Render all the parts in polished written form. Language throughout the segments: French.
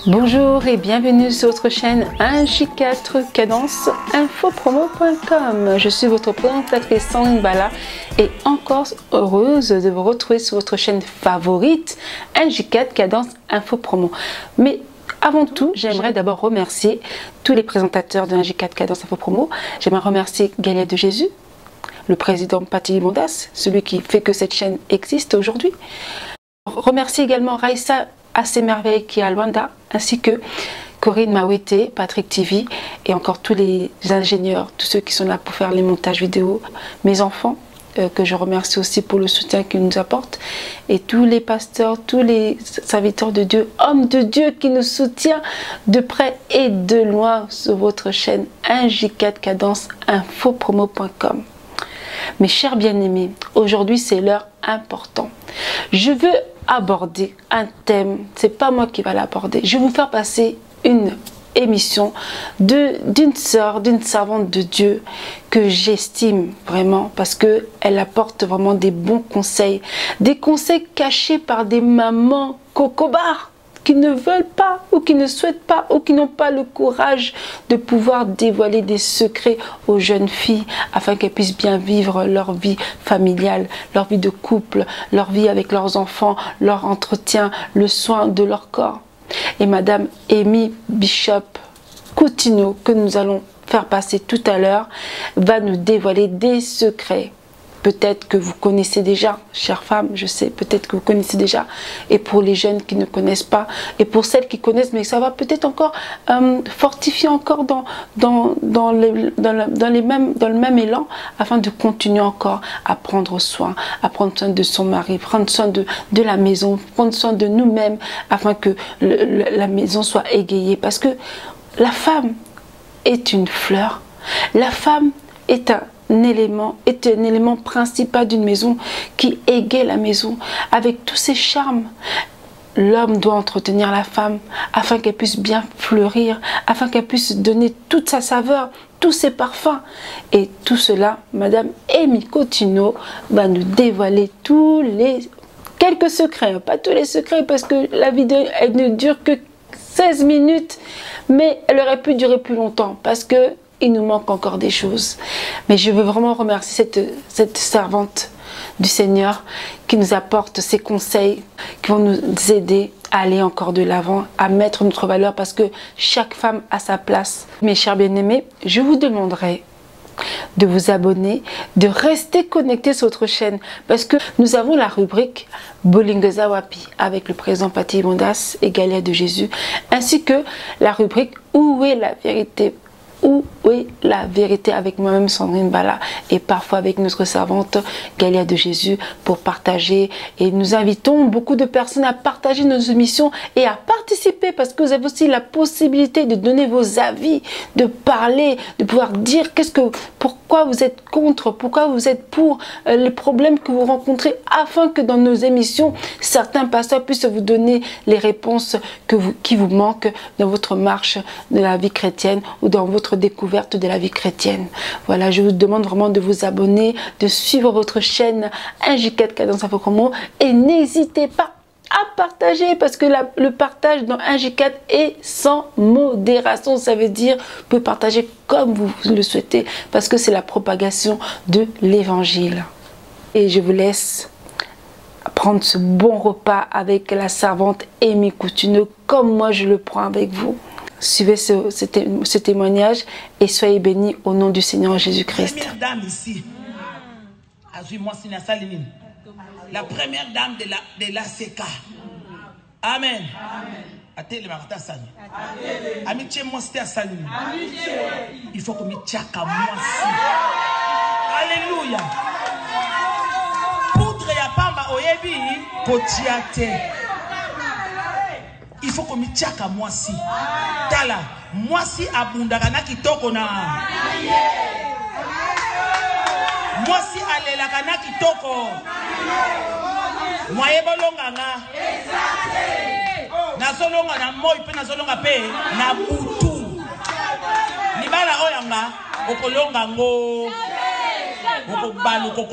Bonjour et bienvenue sur votre chaîne 1J4 Cadence Infopromo.com. Je suis votre présentatrice Sandrine Bala et encore heureuse de vous retrouver sur votre chaîne favorite 1J4 Cadence Infopromo. Mais avant tout, j'aimerais d'abord remercier tous les présentateurs de 1J4 Cadence Infopromo. J'aimerais remercier Galia de Jésus, le président Paty Bondas, celui qui fait que cette chaîne existe aujourd'hui. Remercier également Raissa Assez Merveille qui est à Luanda, ainsi que Corinne Mawete, Patrick TV et encore tous les ingénieurs, tous ceux qui sont là pour faire les montages vidéo, mes enfants que je remercie aussi pour le soutien qu'ils nous apportent, et tous les pasteurs, tous les serviteurs de Dieu, hommes de Dieu qui nous soutiennent de près et de loin sur votre chaîne 1J4 Cadence Infopromo.com. Mes chers bien-aimés, aujourd'hui c'est l'heure importante. Je veux aborder un thème, c'est pas moi qui va l'aborder. Je vais vous faire passer une émission d'une sœur, d'une servante de Dieu que j'estime vraiment parce que elle apporte vraiment des bons conseils, des conseils cachés par des mamans cocobards qui ne veulent pas ou qui ne souhaitent pas ou qui n'ont pas le courage de pouvoir dévoiler des secrets aux jeunes filles afin qu'elles puissent bien vivre leur vie familiale, leur vie de couple, leur vie avec leurs enfants, leur entretien, le soin de leur corps. Et Madame Amy Bishop Coutinho, que nous allons faire passer tout à l'heure, va nous dévoiler des secrets. Peut-être que vous connaissez déjà, chères femmes, je sais, peut-être que vous connaissez déjà. Et pour les jeunes qui ne connaissent pas, et pour celles qui connaissent, mais ça va peut-être encore fortifier encore dans le même élan, afin de continuer encore à prendre soin de son mari, prendre soin de la maison, prendre soin de nous-mêmes, afin que la maison soit égayée. Parce que la femme est une fleur, la femme est un élément principal d'une maison qui égaye la maison avec tous ses charmes. L'homme doit entretenir la femme afin qu'elle puisse bien fleurir, afin qu'elle puisse donner toute sa saveur, tous ses parfums. Et tout cela, Madame Amy Coutinho va nous dévoiler quelques secrets, pas tous les secrets parce que la vidéo elle ne dure que 16 minutes, mais elle aurait pu durer plus longtemps parce que il nous manque encore des choses. Mais je veux vraiment remercier cette servante du Seigneur qui nous apporte ces conseils qui vont nous aider à aller encore de l'avant, à mettre notre valeur parce que chaque femme a sa place. Mes chers bien-aimés, je vous demanderai de vous abonner, de rester connecté sur notre chaîne parce que nous avons la rubrique Bolingeza Wapi avec le président Paty Bondas et Galia de Jésus, ainsi que la rubrique Où est la vérité? Où est la vérité avec moi-même Sandrine Bala et parfois avec notre servante Galia de Jésus pour partager, et nous invitons beaucoup de personnes à partager nos émissions et à participer parce que vous avez aussi la possibilité de donner vos avis, de parler, de pouvoir dire pourquoi vous êtes contre, pourquoi vous êtes pour les problèmes que vous rencontrez, afin que dans nos émissions certains pasteurs puissent vous donner les réponses qui vous manquent dans votre marche de la vie chrétienne ou dans votre découverte de la vie chrétienne. Voilà, je vous demande vraiment de vous abonner, de suivre votre chaîne 1J4 Cadence Infopromo et n'hésitez pas à partager parce que le partage dans 1J4 est sans modération. Ça veut dire vous pouvez partager comme vous le souhaitez parce que c'est la propagation de l'évangile. Et je vous laisse prendre ce bon repas avec la servante Amy Coutinho comme moi je le prends avec vous. Suivez ce témoignage et soyez bénis au nom du Seigneur Jésus-Christ. La première dame ici, la première dame de la CK. Amen. Il faut que nous tchaka alléluia. Poudre ya pamba oyebi potiate. Il faut que nous tchaka mwasi. Tala, mwasi abundaka na kitoko na. Mwasi alela nazalaka na kitoko mwaye bolonganga nazolonga na moi mpe nazolonga mpe na butu libala oyanga okolonga ngo okobaluka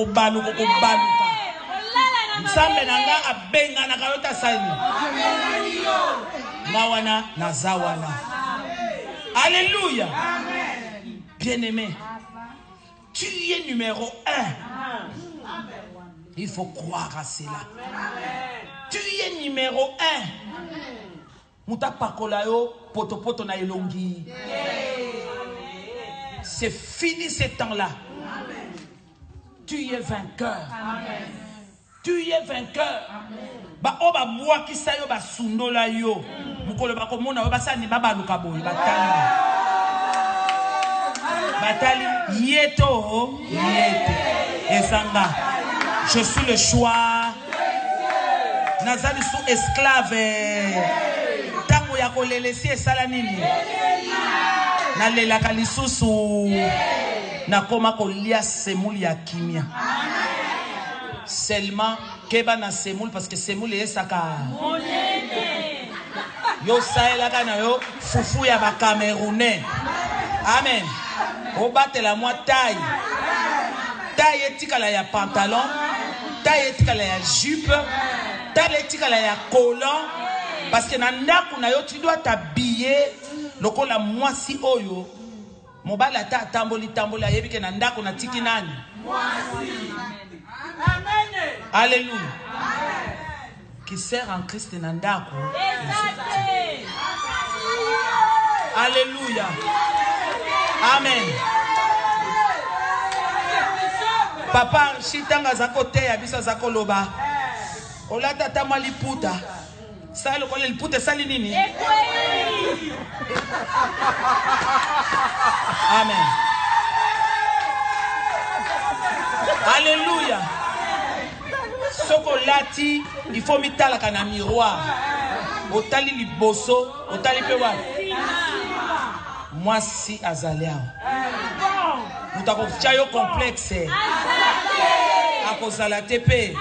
nzambe na nga abenganaka yo tasali nga wana naza wana. Alléluia. Bien-aimé, tu es numéro 1. Il faut croire à cela. Tu es numéro 1. Muta pakola yo poto na elongi. C'est fini ce temps-là. Tu es vainqueur. Tu es vainqueur. Ba oba bwa kisayo ba sundola yo. Mukolo ba komona ba sani baba luka boy batali yeto ezanga. Je suis le choix. Nazali sous esclave. Tango ya kolelesi esala nini? Na lelaka lisusu. Na koma kolia semuli ya kimia. Seulement keba na semoule parce que semoule est saka. Yo saela kana yo fufu ya ba Camerounais. Amen. Obate la moi taille. Taille etikala ya pantalon, taille etikala ya jupe, taille etikala ya collant parce que na ndaku na yo tu dois t'habiller lokola mwasi oyo. Mobala ta tamboli ayebi ke na ndaku na tiki nani? Mwasi. Amen. Alléluia. Qui sert en Christ Nandako. Alléluia. Amen. Papa, shitanga zako te abisa zako loba. Olata tama liputa. Sali kole liputa sali nini? Amen. Alléluia. Soko lati, il faut mitala kana miroir. Otali liboso, otali pewa. Moi si azaliao. Mutako chayo complexe. Akozala tepe.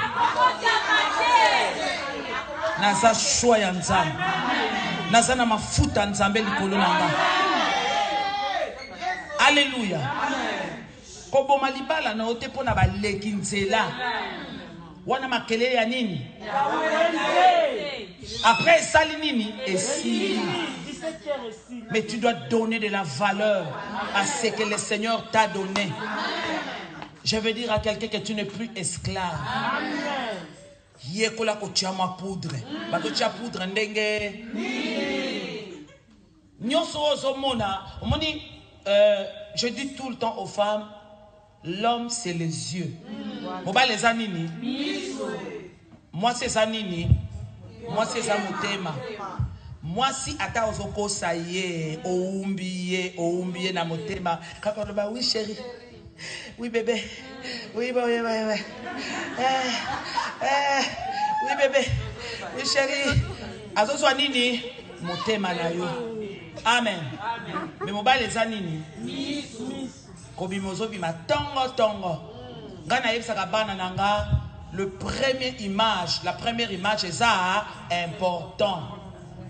Naza shwa ya nzambe. Naza na mafuta nzambe likolo nanga. Alléluia. Koboma libala na ote pona baleki nzela. Wana makele ya nini? Après sali nini? Et si. Mais tu dois donner de la valeur à ce que le Seigneur t'a donné. Je veux dire à quelqu'un que tu n'es plus esclave. Yekola ko tiama poudre. Ba ko tia poudre ndenge. Nyoso ozomona, omoni je dis tout le temps aux femmes, l'homme c'est les yeux. Moba les anini. Moi c'est zanini. Moi c'est zamotema. Moi si ata ozoko saye, oumbiye na motema. Kakoloba oui chérie. Oui bébé. Oui bébé. Oui bébé. Oui chérie. Azoso nini? Motema na yo. Amen. Mais moba les anini. Kobimozo bima tongo. Gana yebsaka bana nanga, le premier image, la première image est ça important.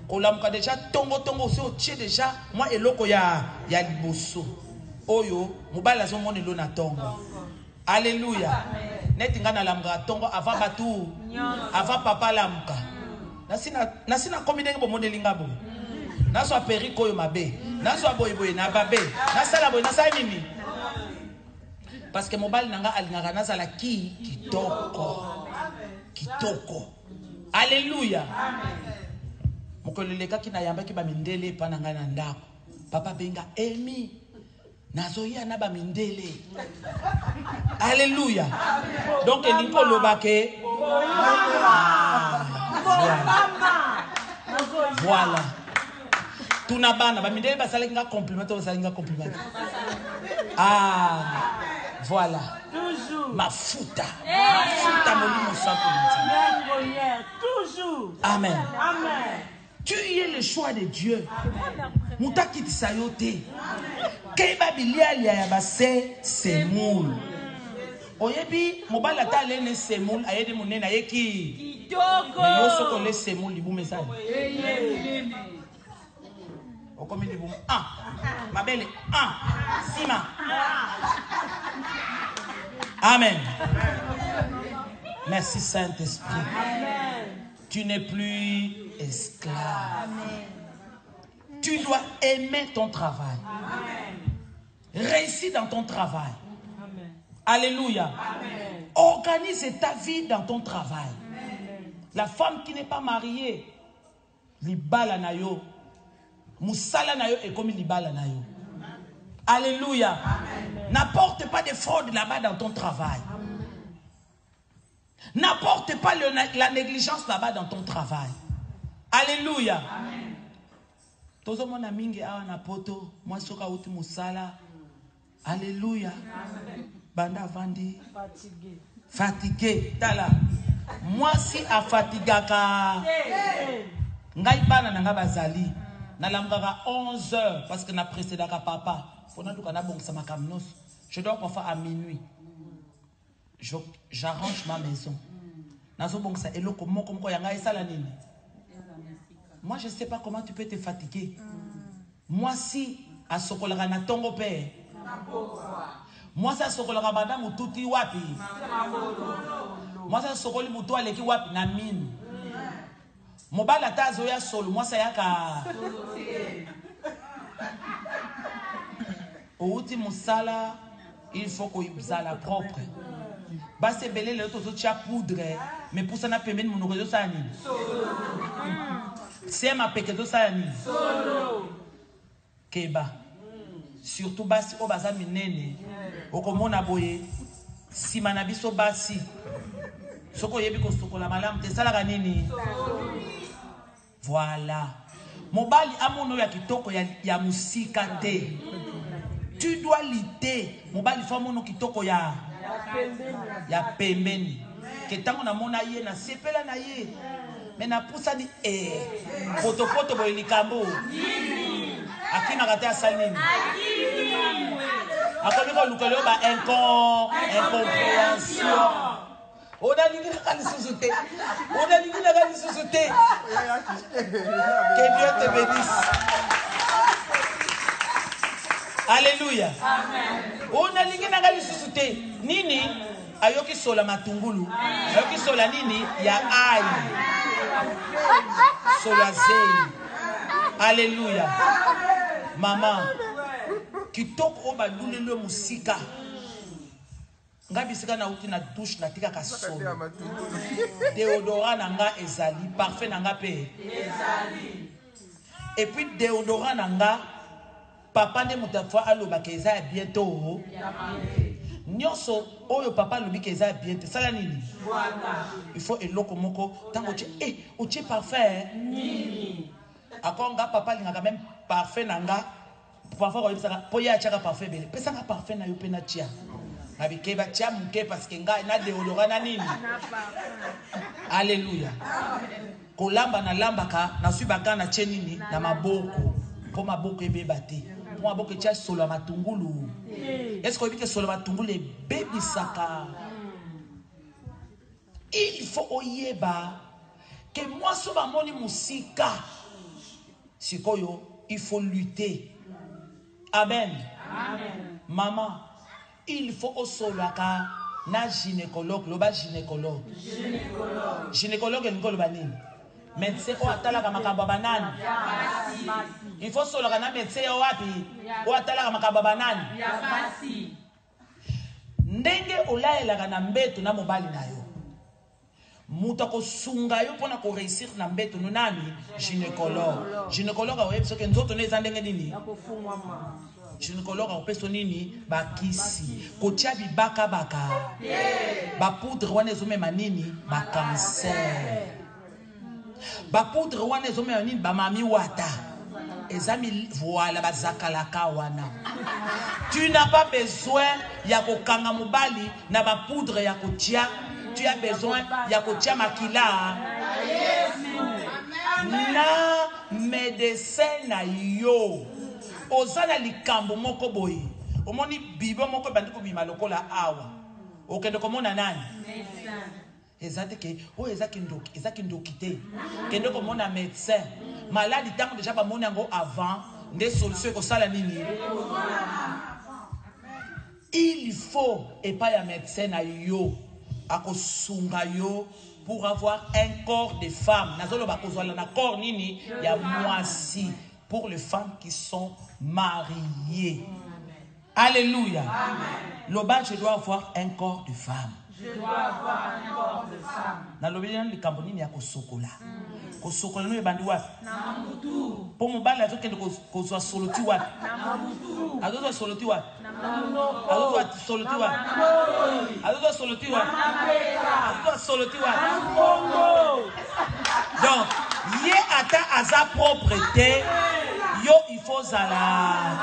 Kolamuka déjà tongo aussi au tché déjà moi eloko ya liboso. Oyo mobala zo mone lo na tongo. Alléluia. Neti ngana lamga tongo avant batu, avant papa lamka. Nasina komine bo modelinga bo. Naso periko yo mabe. Naso boy na babe. Nasala boy nasala nini? Parce que mobile nanga alingaka nazala kitoko. Alléluia. Mokoleleka ki na yamba ki ba mindele pa nanga na ndako. Papa benga emi. Nazoya na ba mindele. Alléluia. Donc elinko lobake. Voilà. Tuna bana ba mindele ba salinga compliment ba salinga compliment. Ah. Voilà. Toujours. Mafuta. Mafuta molimo santo. Toujours. Amen. Amen. Tu es le choix de Dieu. Mutakiti sayote. Keba bilia ya base semoule. Oyebi mobala ta lene semoule ayede monene ayeki. Mais yo soko le semoule libume ça. Okomi libume. Ma belle. Sima. Amen. Merci Saint-Esprit. Tu n'es plus esclave. Amen. Tu dois aimer ton travail. Amen. Réussir dans ton travail. Amen. Alléluia. Amen. Organise ta vie dans ton travail. Amen. La femme qui n'est pas mariée, libala na yo, musala na yo est comme libala na yo. Alléluia. N'apporte pas de fraude là-bas dans ton travail. N'apporte pas la négligence là-bas dans ton travail. Alléluia. Tozo mona mingi awa na poto, moi soka uti musala. Alléluia. Banda vandi. Fatigué. Tala. Moi si a fatigaka. Ngai bana nanga bazali. Na lamgaka 11 heures parce que na précédaka papa. Je dors parfois à minuit. J'arrange ma maison. Moi, je ne sais pas comment tu peux te fatiguer. Moi, si à Sokolara na tongo père. Moi, ça Sokolara madame ou touti wapi. Moi, ça Sokoli muto aleki wapi na mine. Mobala ta zoya solo. Moi, ça yaka. Au ultime sala, il faut qu'on use la propre. Bah c'est belé le tout tia poudre, mais pour ça n'a pas même mon réseau sani. C'est ma péquedo sani. Keba. Surtout basi au bazar minene. Au comment na boye. Si manabiso basi. Soko yebi ko soko la malam te sala ganini. Voilà. Mobali amono ya kitoko ya musika te. Tu dois lutter. Mobali famono kitoko ya pembeni. Ketango na mona ye na sepela na ye. Mais na poussa ni poto boy likambo. Akina kata salini. Akoni ko lukelo ba incompréhension. On a dit que que Dieu te bénisse. Alléluia. Amen. On a dit que nini ayoki sola matungulu. Ayoki sola nini ya ai. Sola zei. Alléluia. Maman, kitoko oba lulelo musika. Ngabi sika na uti na douche na tika ka solo. Déodorant nanga ezali, parfait nanga pe ezali. Et puis déodorant nanga papa ne mutafwa aloba ke eza bientôt. Nyoso oyo papa lobi ke eza bientôt. Sala nini? Il faut eloko moko tango oche parfait nini. Akonga papa linga même parfait nanga. Parfois ko yebisa po ya chaka parfait bele. Pesa nga parfait na yo pe na tia. Abikeba tia muke parce que nga na déodorant na nini. Alléluia. Kolamba na lambaka na subaka na chenini na maboko. Po maboko ebeba te. Po maboko tia solo matungulu. Est-ce que vous solo matungulu e baby saka? Il faut oyeba que moi soba moni musika. Sikoyo, il faut lutter. Amen. Amen. Maman, il faut au solaka na gynécologue, loba gynécologue. Gynécologue ngolo banini. Médecin o atala ka makamba banani. Il faut solaka na médecin o wapi? O atala ka makamba banani. Ndenge olaela na mbeto na mobali na yo. Muta ko sunga yo pona ko réussir na mbeto no nani gynécologue. Gynécologue o yebso ke nzoto neza ndenge nini? Gynécologue o peso nini bakisi ko tia bibaka baka ba poudre wana ezomema nini ba cancer ba poudre wana ezomema nini ba mami wata ezami voilà ba zakalaka wana. Tu n'as pas besoin ya ko kanga mobali na ba poudre ya ko tia. Tu as besoin ya ko tia makila na médecin na yo. Ozana likambo moko boye. Omoni bibo moko bandi ko bima lokola awa. okende komona nani ezate ke o ezaki ndoki te kende komona médecin maladi tango déjà bamoni yango avant nde solution ekosala nini il faut epai ya médecin na yo akosunga yo pour avoir un corps de femme nazoloba kozwala na corps nini ya mwasi pour les femmes qui sont mariées. Alléluia. Loba, je dois avoir un corps de femme. Je dois avoir un corps de femme. Na lobi na likamboni ni ya kosokola. Kosokola no ebandi wapi? Na mabutu. Po mobali azokende kozwa soloti wapi? Na mabutu. Azozwa soloti wapi? Na mabutu. Azozwa soloti wapi? Azozwa soloti wapi? Azozwa soloti wapi? Donc, ye ata aza propreté, yo il faut zala.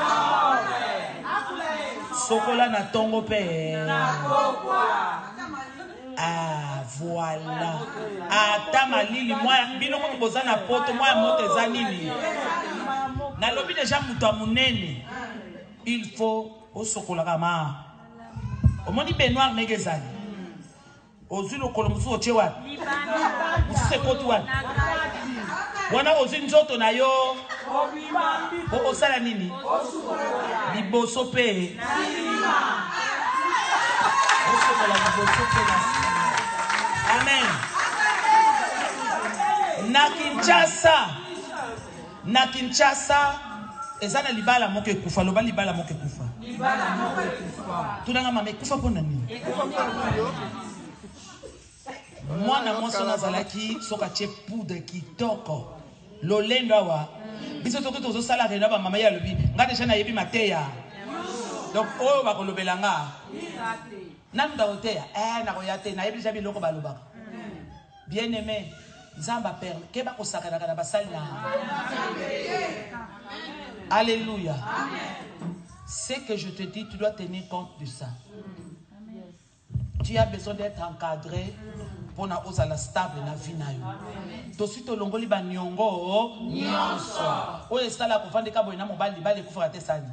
Sokola na tongo pe. Ah, voilà. Ata malili moi bino ko bozana poto moi moto ezanini. Na lobi déjà muto munene. Il faut au sokola kama. Omoni Benoît Megezali. Ozu lokolo musu oche wapi? Musu kotu wapi? Wana ozu nzoto na yo. O osala nini? Liboso pe. Amen. Na Kinshasa ezana libala moke kufa loba libala moke kufa. Libala moke kufa. Tunanga mama kufa pona nini? Mwana mwaso nazalaki soka che poudre kitoko. Lolendo awa. Biso toko tozo sala rena ba mama ya lobi. Nga deja na yebi mateya. Donc oyo ba kolobela nga. Nanda oteya. Na koyate na yebi jabi loko balobaka. Bien aimé, Zamba père, ke ba kosakana kana basali na. Alléluia. Ce que je te dis, tu dois tenir compte de ça. Tu as besoin d'être encadré pour na osala stable na vie na yo. To sito longoli ba nyongo nyonso. O esala ko fande ka boina mobali bali kufa te sani.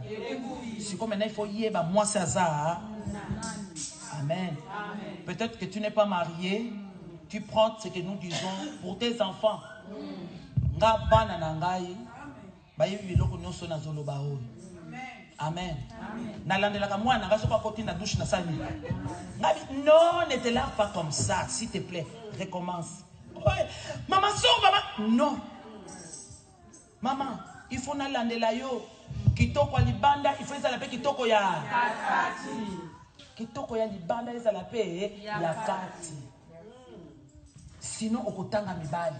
Siko maintenant il faut yeba moi ça ça. Amen. Peut-être que tu n'es pas marié, tu prends ce que nous disons pour tes enfants. Nga bana na ngai ba yebi biloko nyonso na zoloba o. Amen. Nalandelaka mwana nga soka koti na douche na sani. Non, ne te lave pas comme ça, s'il te plaît. Recommence. Ouais. Maman, sors, maman. Non. Maman, il faut nalandela yo. Kitoko ya libanda, il faut ezala pe kitoko ya kati. Kitoko ya libanda ezala pe ya kati. Sinon okotanga mibali.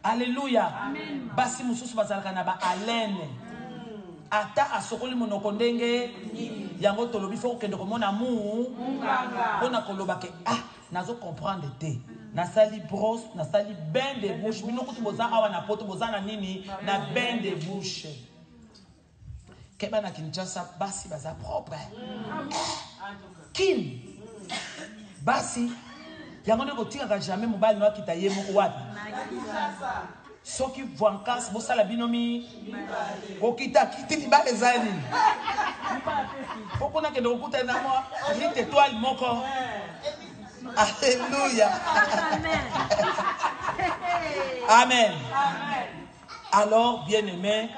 Alléluia. Amen. Basi mususu bazalaka na ba alene. Ata asokoli monoko ndenge yango tolobi fo kende komona mu ona koloba ke nazo comprendre te nasali brosse nasali bain de bouche bino kutu boza awa na poto boza na nini na bain de bouche keba na Kinshasa basi baza propre kin basi yango ndeko tika jamais mobali no kita ye moko wapi soki voankas bosala binomi okita kiti libale zani okona kende okuta na moi rite étoile moko. Alléluia. Amen. Alors bien aimé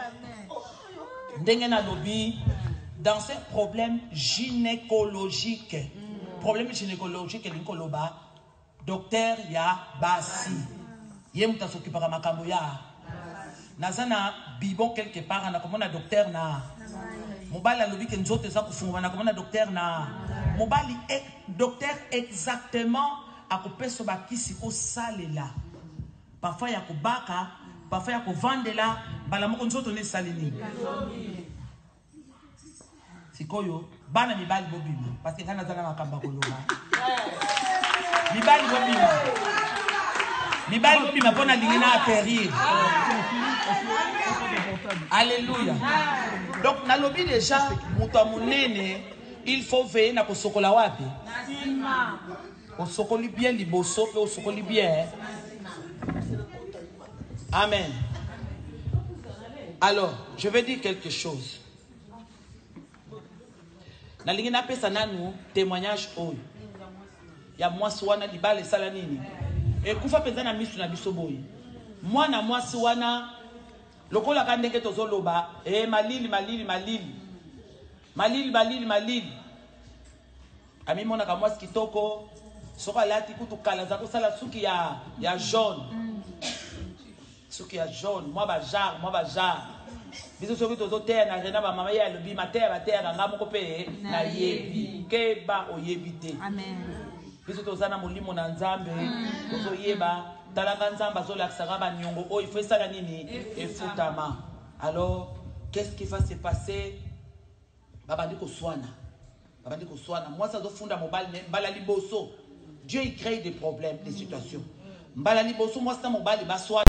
ndenge na lobi dans ces problèmes gynécologiques linkoloba docteur ya basi Yemuta s'occupe de makambo ya. Nazana bibon quelque part na komona docteur na. Mobali alobi ke nzoto za kufunga na komona docteur na. Mobali docteur exactement akopeso bakisi ko salela. Parfois ya kobaka, parfois ya kovandela, bala moko nzoto ne salini. Sikoyo bana mibali bobima parce que kana zana makamba koloba. Mibali bobima. Mibali bima pona lingina atterrir. Alléluia. Donc na lobi déjà muto munene il faut veiller na kosokola wapi. Osokoli bien liboso pe osokoli bien. Amen. Alors, je vais dire quelque chose. Na lingina pesa nanu témoignage oyo. ya mwasi wana libala esala nini ekufa penza na misu na biso boye mwana mwasi wana lokola ka ndenge tozoloba malili amimona ka mwasi kitoko soka lati kutu kala za kosala suki ya jaune suki ya jaune moi ba jar biso soki tozoteya na rena ba mama ya lobi mateya bateya nga moko pe na yebi keba oyebi te Amen. biso tozana molimo na nzambe tozoyeba talanga nzambe azolakisaka banyongo oyo ifo esala nini efutama. Alors qu'est-ce qui va se passer? babandi koswana mwasi azofunda mobali mbala liboso Dieu il crée des problèmes, des situations mbala liboso mwasi na mobali baswana